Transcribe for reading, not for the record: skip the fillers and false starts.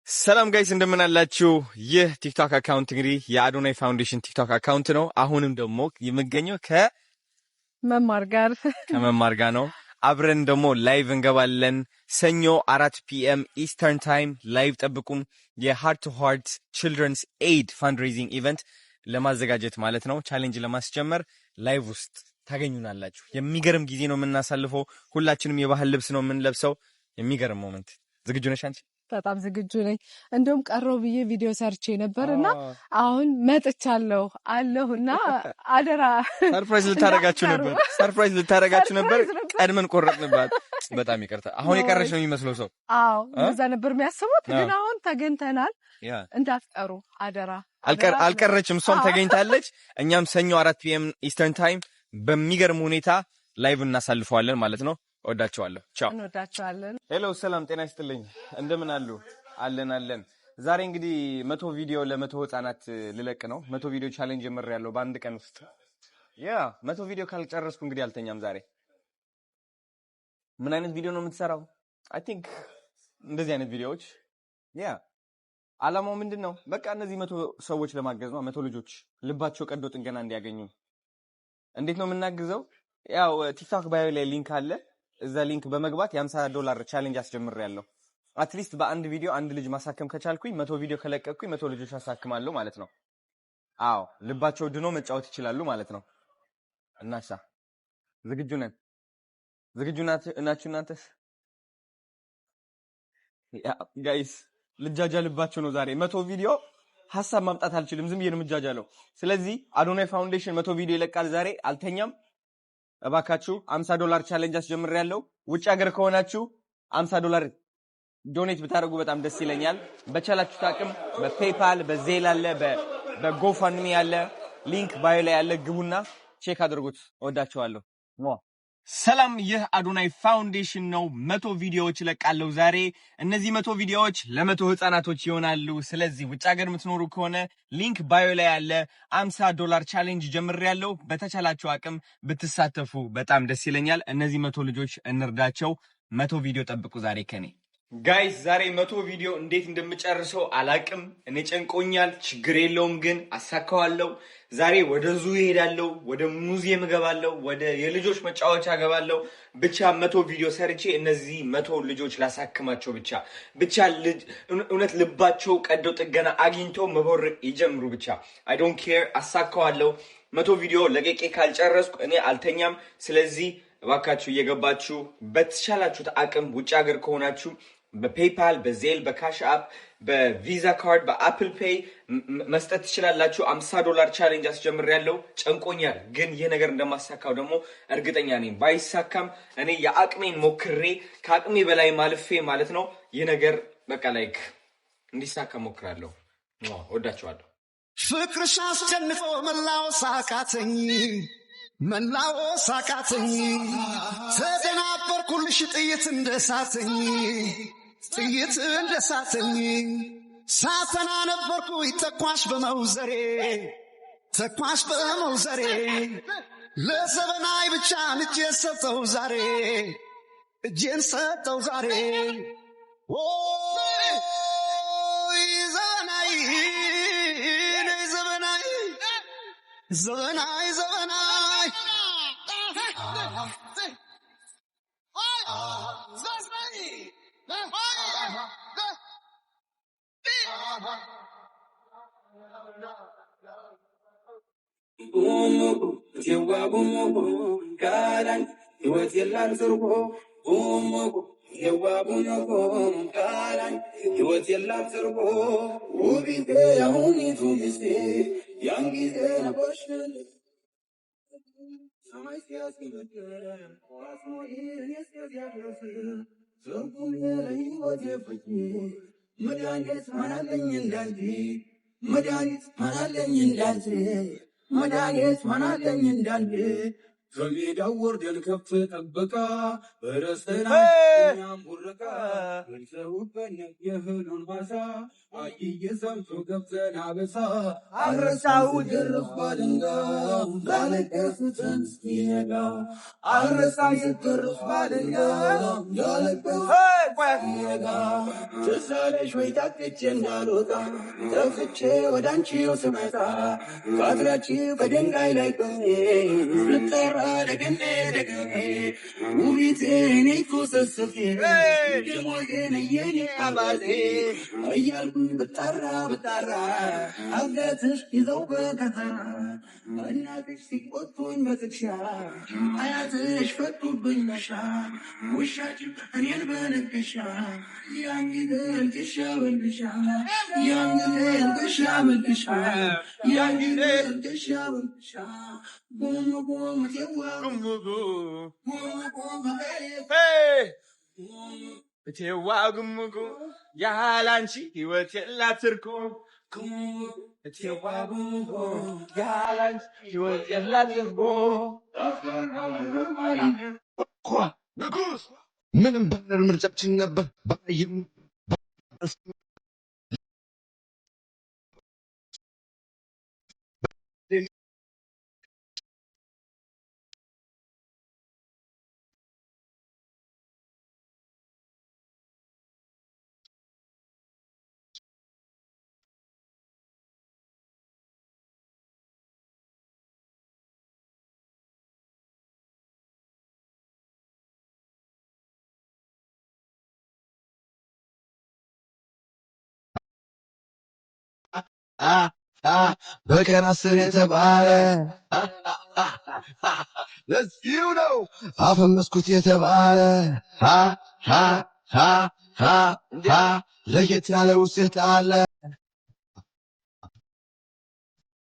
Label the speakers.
Speaker 1: ሰላም ጋይስ እንደምን አላችሁ? ይህ ቲክቶክ አካውንት እንግዲህ የአዶናይ ፋውንዴሽን ቲክቶክ አካውንት ነው። አሁንም ደግሞ የምገኘው
Speaker 2: ከመማር
Speaker 1: ጋር ነው። አብረን ደግሞ ላይቭ እንገባለን። ሰኞ 4 PM ኢስተርን ታይም ላይቭ ጠብቁን። የሃርት ቱ ሃርት ቺልድረንስ ኤድ ፈንድሬዚንግ ኢቨንት ለማዘጋጀት ማለት ነው። ቻሌንጅ ለማስጀመር ላይቭ ውስጥ ታገኙናላችሁ። የሚገርም ጊዜ ነው የምናሳልፈው። ሁላችንም የባህል ልብስ ነው የምንለብሰው። የሚገርም ሞመንት። ዝግጁ ነሽ አንቺ?
Speaker 2: በጣም ዝግጁ ነኝ። እንደውም ቀረው ብዬ ቪዲዮ ሰርቼ ነበርና አሁን መጥቻለሁ አለሁና አደራ
Speaker 1: ሰርፕራይዝ ልታረጋችሁ ነበር። ቀድመን ቆረጥንባት። በጣም ይቅርታ። አሁን የቀረሽ ነው የሚመስለው ሰው።
Speaker 2: አዎ እንደዛ ነበር የሚያስቡት፣ ግን አሁን ተገኝተናል። እንዳትቀሩ አደራ።
Speaker 1: አልቀረችም፣ እሷም ተገኝታለች። እኛም ሰኞ 4 PM ኢስተርን ታይም በሚገርም ሁኔታ ላይቭ እናሳልፈዋለን ማለት ነው። ወዳቸዋለሁ። ቻው።
Speaker 2: እንወዳቸዋለን።
Speaker 1: ሄሎ፣ ሰላም ጤና ይስጥልኝ። እንደምን አሉ? አለን። ዛሬ እንግዲህ 100 ቪዲዮ ለ100 ህፃናት ልለቅ ነው። 100 ቪዲዮ ቻሌንጅ ጀምሬያለሁ በአንድ ቀን ውስጥ። 100 ቪዲዮ ካልጨረስኩ እንግዲህ አልተኛም ዛሬ። ምን አይነት ቪዲዮ ነው የምትሰራው? አይ ቲንክ እንደዚህ አይነት ቪዲዮዎች። አላማው ምንድነው? በቃ እነዚህ 100 ሰዎች ለማገዝ ነው። 100 ልጆች ልባቸው ቀዶ ጥገና እንዲያገኙ። እንዴት ነው የምናግዘው? ያው ቲክቶክ ባዮ ላይ ሊንክ አለ። እዛ ሊንክ በመግባት $50 ቻሌንጅ አስጀምሬያለሁ። አትሊስት በአንድ ቪዲዮ አንድ ልጅ ማሳከም ከቻልኩኝ 100 ቪዲዮ ከለቀቅኩኝ 100 ልጆች አሳክማለሁ ማለት ነው። አዎ ልባቸው ድኖ መጫወት ይችላሉ ማለት ነው። እናሳ ዝግጁ ናችሁ እናንተስ? ጋይስ ልጃጃ ልባቸው ነው ዛሬ። 100 ቪዲዮ ሐሳብ ማምጣት አልችልም፣ ዝም ብዬ ነው የምጃጃለው። ስለዚህ አዶናይ ፋውንዴሽን 100 ቪዲዮ ይለቃል ዛሬ። አልተኛም። እባካችሁ $50 ቻሌንጅ አስጀምሬያለሁ። ውጭ ሀገር ከሆናችሁ $50 ዶኔት ብታደርጉ በጣም ደስ ይለኛል። በቻላችሁ አቅም በፔፓል፣ በዜል አለ፣ በጎፋንሚ አለ፣ ሊንክ ባዮ ላይ ያለ፣ ግቡና ቼክ አድርጉት። ወዳችኋለሁ። ሰላም፣ ይህ አዶናይ ፋውንዴሽን ነው። 100 ቪዲዮዎች ለቃለሁ ዛሬ። እነዚህ 100 ቪዲዮዎች ለ100 ህፃናቶች ይሆናሉ። ስለዚህ ውጭ ሀገር የምትኖሩ ከሆነ ሊንክ ባዮ ላይ ያለ $50 ቻሌንጅ ጀምሬያለሁ። በተቻላችሁ አቅም ብትሳተፉ በጣም ደስ ይለኛል። እነዚህ 100 ልጆች እንርዳቸው። 100 ቪዲዮ ጠብቁ ዛሬ ከኔ ጋይስ። ዛሬ 100 ቪዲዮ እንዴት እንደምጨርሰው አላቅም። እኔ ጨንቆኛል። ችግር የለውም ግን አሳካዋለሁ። ዛሬ ወደ ዙ እሄዳለሁ፣ ወደ ሙዚየም እገባለሁ፣ ወደ የልጆች መጫወቻ እገባለሁ። ብቻ 100 ቪዲዮ ሰርቼ እነዚህ 100 ልጆች ላሳክማቸው። ብቻ እውነት ልባቸው ቀዶ ጥገና አግኝተው መቦረቅ ይጀምሩ። ብቻ አይ ዶንት ኬር፣ አሳካዋለሁ። 100 ቪዲዮ ለቀቄ ካልጨረስኩ እኔ አልተኛም። ስለዚህ እባካችሁ እየገባችሁ በተቻላችሁት አቅም ውጭ ሀገር ከሆናችሁ በፔፓል፣ በዜል፣ በካሽ አፕ፣ በቪዛ ካርድ፣ በአፕል ፔይ መስጠት ትችላላችሁ። $50 ቻሌንጅ አስጀምሬያለሁ። ጨንቆኛል፣ ግን ይህ ነገር እንደማሳካው ደግሞ እርግጠኛ ነኝ። ባይሳካም እኔ የአቅሜን ሞክሬ ከአቅሜ በላይ ማልፌ ማለት ነው ይህ ነገር በቃ ላይክ እንዲሳካ ሞክራለሁ። ወዳችኋለሁ።
Speaker 3: ፍቅርሽ አስጨንቆ መላወስ አቃተኝ ተደናበርኩልሽ ጥይት እንደሳተኝ ሳተና ነበርኩ ተኳሽ በመውዘሬ ለዘበናይ ብቻ እጄን ሰጠው ዛሬ ዘበናይ
Speaker 4: መድኃኒት ማናለኝ እንዳንተ ከሜዳው ወርደን ከፍ ጠበቃ በረስተና እኛም ቡረቃ መልሰውበን የእህሉን ማሳ አየየ ሰምቶ ገብተን አበሳ አረሳው ድርፍ ባልንጋ ያለቀሱትን እስኪነጋ አረሳ የድርፍ ባልንጋ ያለቀሱትን እስኪነጋ ትሳለሽ ወይ ታቅቼ እንዳልወጣ ጠፍቼ ወደ አንቺው ስመጣ ካድራችሁ በድንጋይ ላይ ቆሜ ልጠራ ደግሜ ደግሜ ውቢቴ እኔ እኮ ሰስፌ ደሞዬን የኔ አባቴ እያልኩኝ ብጠራ አጋትሽ ይዘው በከተራ እናትሽ ሲቆጡኝ በጥቅሻ አያትሽ ፈቱብኝ መሻ ውሻችን እኔን በነገሻ ያን ጊዜ እልቅሻ በልሻ ያን ጊዜ እልቅሻ በልሻ ያን ጊዜ እልቅሻ በልሻ ጉም ጉም ቴዋ ጉም ጉም
Speaker 1: እቴዋ ጉም ጉም ያላንቺ ህይወት የላትርኩም እቴዋ ጉም ጉም ያላንቺ ህይወት የላትርኩም
Speaker 3: ንጉስ ምንም ባነር ምርጫችን ነበር ባይም በቀን 10 የተባለ ለዚሁ ነው አፈመስኩት የተባለ ለየት ያለ ውስጥ አለ